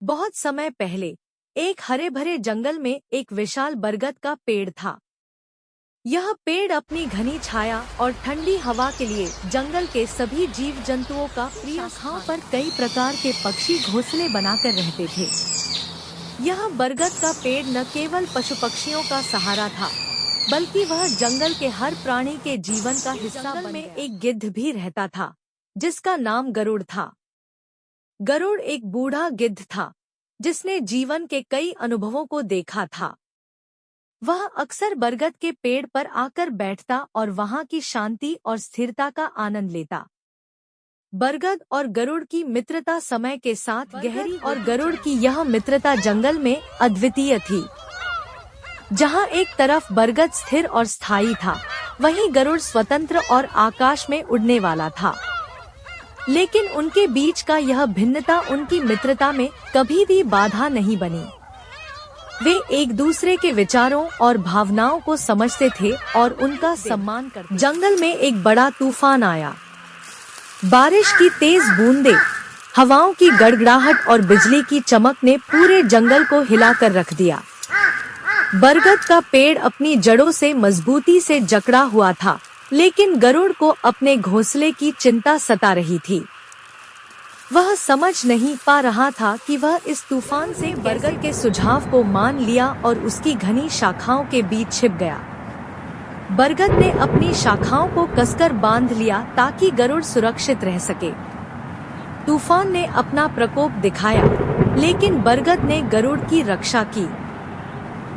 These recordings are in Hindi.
बहुत समय पहले एक हरे भरे जंगल में एक विशाल बरगद का पेड़ था। यह पेड़ अपनी घनी छाया और ठंडी हवा के लिए जंगल के सभी जीव जंतुओं का प्रिय शाखाओं पर कई प्रकार के पक्षी घोंसले बनाकर रहते थे। यह बरगद का पेड़ न केवल पशु पक्षियों का सहारा था, बल्कि वह जंगल के हर प्राणी के जीवन का हिस्सा बन गया। एक गिद्ध भी रहता था, जिसका नाम गरुड़ था। गरुड़ एक बूढ़ा गिद्ध था, जिसने जीवन के कई अनुभवों को देखा था। वह अक्सर बरगद के पेड़ पर आकर बैठता और वहां की शांति और स्थिरता का आनंद लेता। बरगद और गरुड़ की मित्रता समय के साथ गहरी और गरुड़ की यह मित्रता जंगल में अद्वितीय थी। जहां एक तरफ बरगद स्थिर और स्थायी था, वहीं गरुड़ स्वतंत्र और आकाश में उड़ने वाला था। लेकिन उनके बीच का यह भिन्नता उनकी मित्रता में कभी भी बाधा नहीं बनी। वे एक दूसरे के विचारों और भावनाओं को समझते थे और उनका सम्मान करते। जंगल में एक बड़ा तूफान आया। बारिश की तेज बूंदें, हवाओं की गड़गड़ाहट और बिजली की चमक ने पूरे जंगल को हिलाकर रख दिया। बरगद का पेड़ अपनी जड़ों से मजबूती से जकड़ा हुआ था, लेकिन गरुड़ को अपने घोंसले की चिंता सता रही थी। वह समझ नहीं पा रहा था कि वह इस तूफान से बरगद के सुझाव को मान लिया और उसकी घनी शाखाओं के बीच छिप गया। बरगद ने अपनी शाखाओं को कसकर बांध लिया ताकि गरुड़ सुरक्षित रह सके। तूफान ने अपना प्रकोप दिखाया, लेकिन बरगद ने गरुड़ की रक्षा की।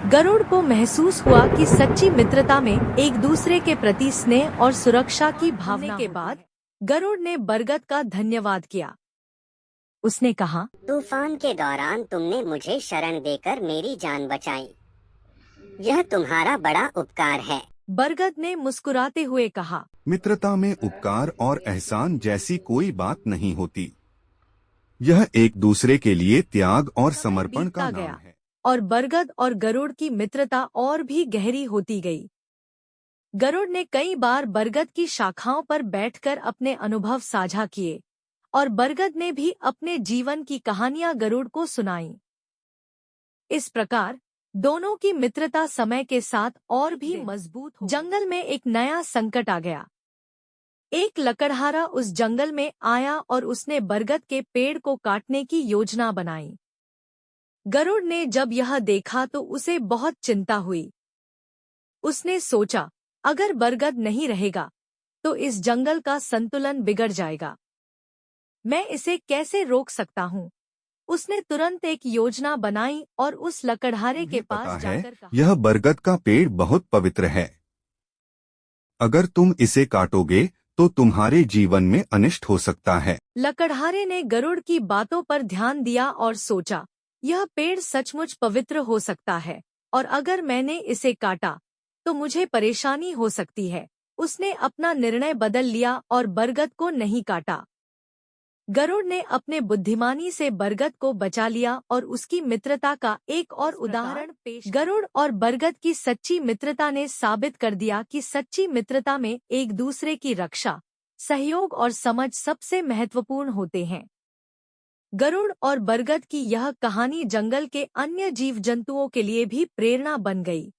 गरुड़ को महसूस हुआ कि सच्ची मित्रता में एक दूसरे के प्रति स्नेह और सुरक्षा की भावना के बाद गरुड़ ने बरगद का धन्यवाद किया। उसने कहा, तूफान के दौरान तुमने मुझे शरण देकर मेरी जान बचाई। यह तुम्हारा बड़ा उपकार है। बरगद ने मुस्कुराते हुए कहा, मित्रता में उपकार और एहसान जैसी कोई बात नहीं होती। यह एक दूसरे के लिए त्याग और समर्पण का नाम है। और बरगद और गरुड़ की मित्रता और भी गहरी होती गई। गरुड़ ने कई बार बरगद की शाखाओं पर बैठकर अपने अनुभव साझा किए और बरगद ने भी अपने जीवन की कहानियां गरुड़ को सुनाई। इस प्रकार दोनों की मित्रता समय के साथ और भी मजबूत हो। जंगल में एक नया संकट आ गया। एक लकड़हारा उस जंगल में आया और उसने बरगद के पेड़ को काटने की योजना बनाई। गरुड़ ने जब यह देखा तो उसे बहुत चिंता हुई। उसने सोचा, अगर बरगद नहीं रहेगा तो इस जंगल का संतुलन बिगड़ जाएगा। मैं इसे कैसे रोक सकता हूँ? उसने तुरंत एक योजना बनाई और उस लकड़हारे के पास जाकर कहा, यह बरगद का पेड़ बहुत पवित्र है। अगर तुम इसे काटोगे तो तुम्हारे जीवन में अनिष्ट हो सकता है। लकड़हारे ने गरुड़ की बातों पर ध्यान दिया और सोचा, यह पेड़ सचमुच पवित्र हो सकता है और अगर मैंने इसे काटा तो मुझे परेशानी हो सकती है। उसने अपना निर्णय बदल लिया और बरगद को नहीं काटा। गरुड़ ने अपने बुद्धिमानी से बरगद को बचा लिया और उसकी मित्रता का एक और उदाहरण पेश। गरुड़ और बरगद की सच्ची मित्रता ने साबित कर दिया कि सच्ची मित्रता में एक दूसरे की रक्षा, सहयोग और समझ सबसे महत्वपूर्ण होते हैं। गरुड़ और बरगद की यह कहानी जंगल के अन्य जीव जंतुओं के लिए भी प्रेरणा बन गई।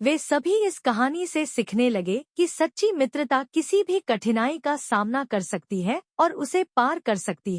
वे सभी इस कहानी से सीखने लगे कि सच्ची मित्रता किसी भी कठिनाई का सामना कर सकती है और उसे पार कर सकती है।